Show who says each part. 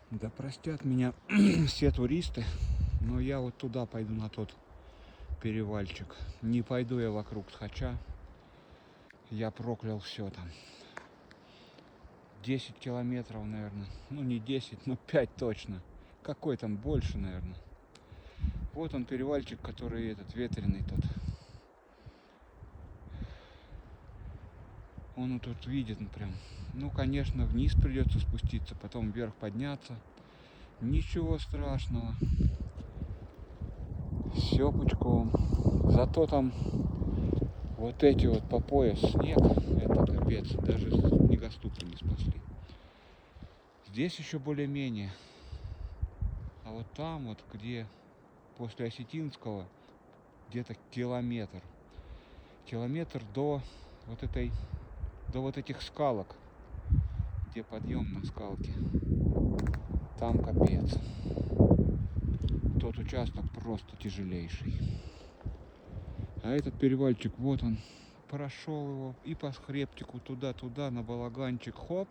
Speaker 1: Да простят меня все туристы, но я вот туда пойду, на тот перевальчик. Не пойду я вокруг Тхача. Я проклял все там. 10 километров, наверное. Ну, не 10, но 5 точно. Какой там больше, наверное. Вот он перевальчик, который этот ветреный тот. Он тут видит, ну, прям. Ну, конечно, вниз придется спуститься, потом вверх подняться. Ничего страшного. Все пучком. Зато там вот эти вот по пояс снег, это капец, даже снегоступы не спасли. Здесь еще более-менее. А вот там вот, где после Осетинского, где-то километр. Километр до вот этих скалок, где подъем на скалке. Там капец. Тот участок просто тяжелейший. А этот перевальчик, вот он, прошел его и по хребтику туда-туда на балаганчик, хоп,